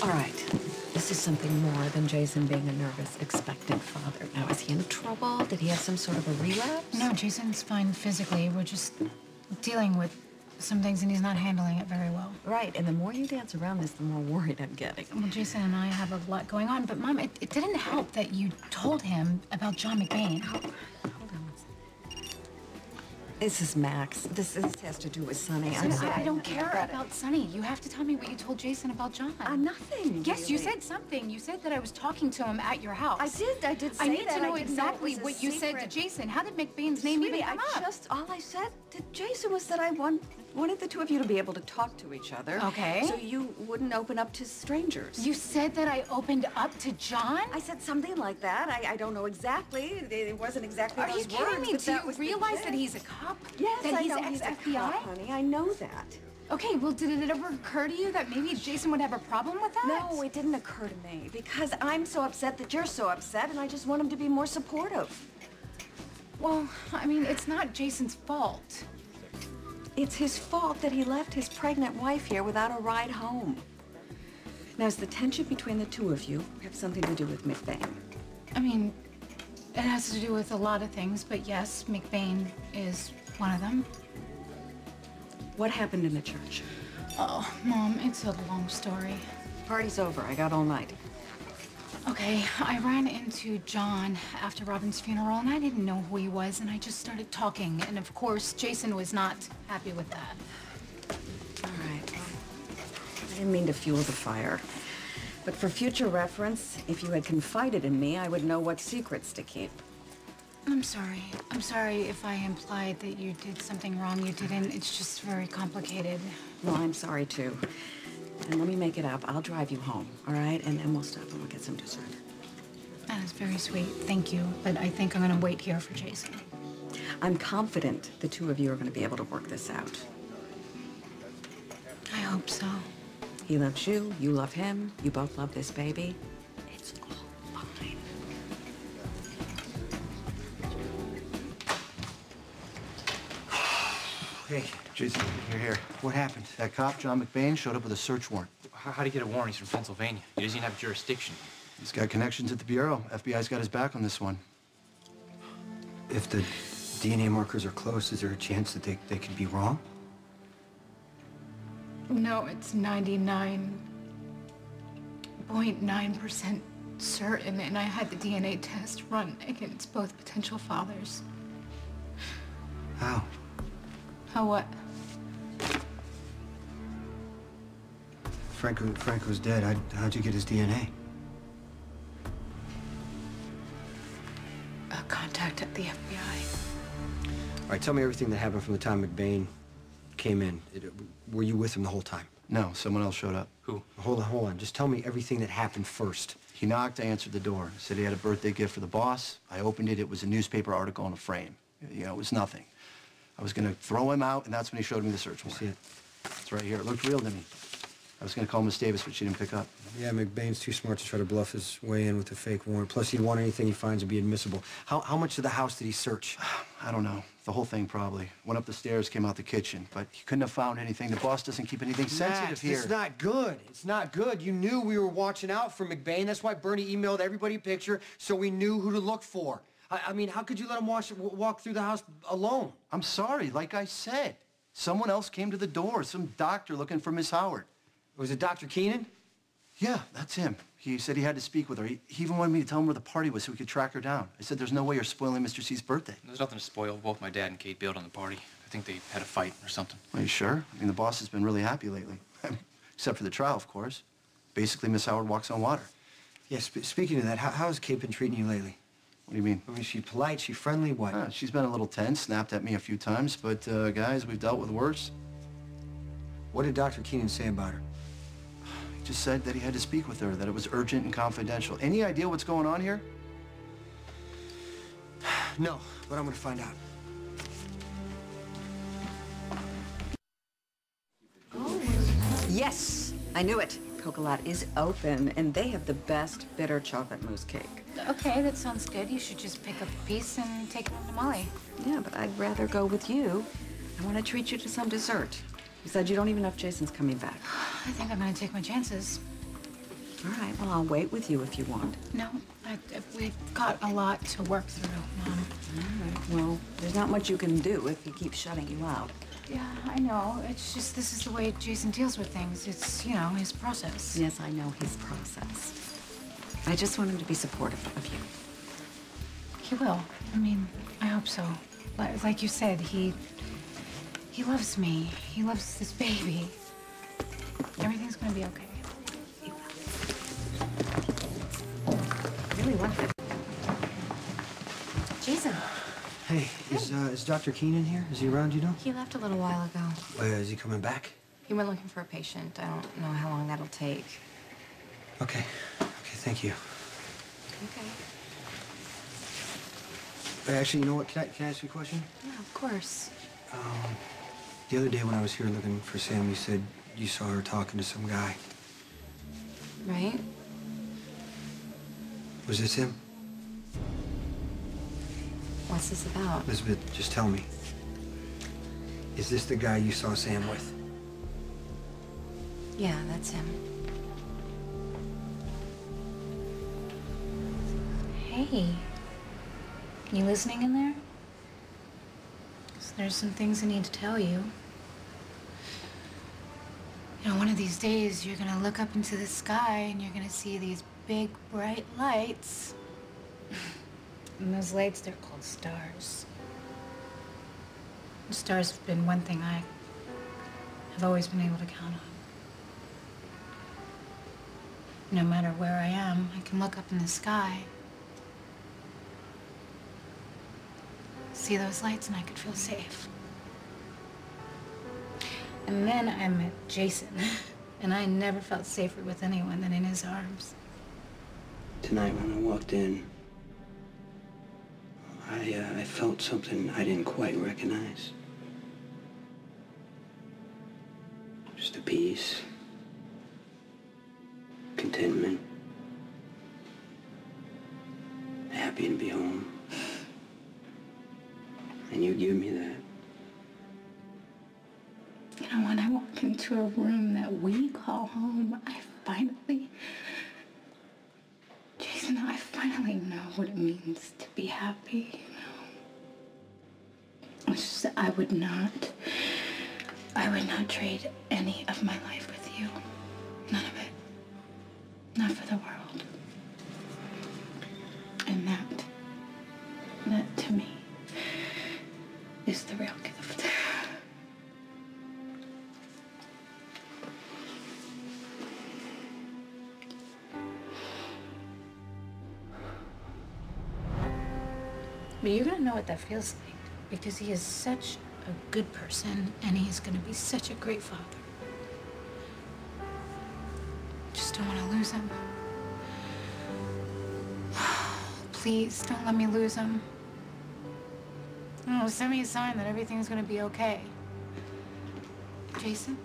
All right. This is something more than Jason being a nervous, expectant father. Now, is he in trouble? Did he have some sort of a relapse? No, Jason's fine physically. We're just dealing with some things, and he's not handling it very well. Right, and the more you dance around this, the more worried I'm getting. Well, Jason and I have a lot going on, but Mom, it didn't help that you told him about John McBain. Hold on. This is Max. This has to do with Sonny. I don't care about Sonny. You have to tell me what you told Jason about John. Nothing. Yes, really. You said something. You said that I was talking to him at your house. I did say that. I need to know exactly what you said to Jason. How did McBain's name even come up? All I said to Jason was that I wanted the two of you to be able to talk to each other. Okay. So you wouldn't open up to strangers. You said that I opened up to John? I said something like that. I don't know exactly. It wasn't exactly Are those you kidding words, me? but Do that you was realize that he's a cop? Yes, that I know he's he's a ex-FBI? cop, honey. I know that. Okay, well, did it ever occur to you that maybe Jason would have a problem with that? No, it didn't occur to me because I'm so upset that you're so upset, and I just want him to be more supportive. Well, I mean, it's not Jason's fault. It's his fault that he left his pregnant wife here without a ride home. Now, does the tension between the two of you have something to do with McBain? I mean, it has to do with a lot of things, but yes, McBain is one of them. What happened in the church? Oh, Mom, it's a long story. Party's over. I got all night. Okay, I ran into John after Robin's funeral, and I didn't know who he was, and I just started talking. And of course, Jason was not happy with that. All right, well, I didn't mean to fuel the fire. But for future reference, if you had confided in me, I would know what secrets to keep. I'm sorry. I'm sorry if I implied that you did something wrong. You didn't. It's just very complicated. Well, I'm sorry, too. And let me make it up. I'll drive you home, all right? And then we'll stop and we'll get some dessert. That is very sweet. Thank you. But I think I'm going to wait here for Jason. I'm confident the two of you are going to be able to work this out. I hope so. He loves you. You love him. You both love this baby. It's all fine. Hey, Jason, you're here. what happened? That cop, John McBain, showed up with a search warrant. How'd he get a warrant? He's from Pennsylvania. He doesn't even have jurisdiction. He's got connections at the Bureau. FBI's got his back on this one. If the DNA markers are close, is there a chance that they could be wrong? No, it's 99.9% certain, and I had the DNA test run against both potential fathers. How? How what? Franco's dead. How'd you get his DNA? A contact at the FBI. All right, tell me everything that happened from the time McBain came in. Were you with him the whole time? No, someone else showed up. Who? Hold on. Just tell me everything that happened first. He knocked, I answered the door. Said he had a birthday gift for the boss. I opened it. It was a newspaper article in a frame. You know, it was nothing. I was going to throw him out, and that's when he showed me the search warrant. See it? It's right here. It looked real to me. I was going to call Miss Davis, but she didn't pick up. Yeah, McBain's too smart to try to bluff his way in with a fake warrant. Plus, he'd want anything he finds to be admissible. How much of the house did he search? I don't know. The whole thing, probably. Went up the stairs, came out the kitchen, but he couldn't have found anything. The boss doesn't keep anything sensitive here. It's not good. It's not good. You knew we were watching out for McBain. That's why Bernie emailed everybody a picture so we knew who to look for. I mean, how could you let him walk through the house alone? I'm sorry. Like I said, someone else came to the door. Some doctor looking for Miss Howard. Was it Dr. Keenan? Yeah, that's him. He said he had to speak with her. He even wanted me to tell him where the party was so we could track her down. I said, there's no way you're spoiling Mr. C's birthday. There's nothing to spoil. Both my dad and Kate bailed on the party. I think they had a fight or something. Are you sure? I mean, the boss has been really happy lately. Except for the trial, of course. Basically, Miss Howard walks on water. Yes, speaking of that, how has Kate been treating you lately? What do you mean? I mean, she's polite, she's friendly, what? She's been a little tense, snapped at me a few times, but guys, we've dealt with worse. What did Dr. Keenan say about her? He just said that he had to speak with her, that it was urgent and confidential. Any idea what's going on here? No, but I'm gonna find out. Yes, I knew it. Cocolat is open, and they have the best bitter chocolate mousse cake. Okay, that sounds good. You should just pick up a piece and take it home to Molly. Yeah, but I'd rather go with you. I want to treat you to some dessert. Besides, you don't even know if Jason's coming back. I think I'm gonna take my chances. All right, well, I'll wait with you if you want. No, we've got a lot to work through, Mom. All right, well, there's not much you can do if he keeps shutting you out. Yeah, I know. It's just this is the way Jason deals with things. It's, you know, his process. Yes, I know his process. I just want him to be supportive of you. He will. I mean, I hope so. Like you said, he loves me. He loves this baby. Everything's gonna be okay. He will. Really want it. Jason. Hey, is Dr. Keenan here? Is he around, you know? He left a little while ago. Is he coming back? He went looking for a patient. I don't know how long that'll take. Okay. Okay, thank you. Okay. Actually, you know what? Can I ask you a question? Yeah, of course. The other day when I was here looking for Sam, you said you saw her talking to some guy. Right? Was this him? What's this about? Elizabeth, just tell me. Is this the guy you saw Sam with? Yeah, that's him. Hey. You listening in there? 'Cause there's some things I need to tell you. You know, one of these days you're gonna look up into the sky and you're gonna see these big, bright lights. And those lights, they're called stars. And stars have been one thing I have always been able to count on. No matter where I am, I can look up in the sky, see those lights, and I could feel safe. And then I met Jason, and I never felt safer with anyone than in his arms. Tonight when I walked in, I felt something I didn't quite recognize. Just a peace, contentment, happy to be home. And you give me that. You know, when I walk into a room that we call home, Jason, I finally know what it means to be happy, you know. It's just that I would not trade any of my life with you. None of it. Not for the world. And that to me is the real gift. But you're gonna know what that feels like, because he is such a good person, and he's gonna be such a great father. Just don't want to lose him. Please, don't let me lose him. Oh, send me a sign that everything's gonna be okay. Jason?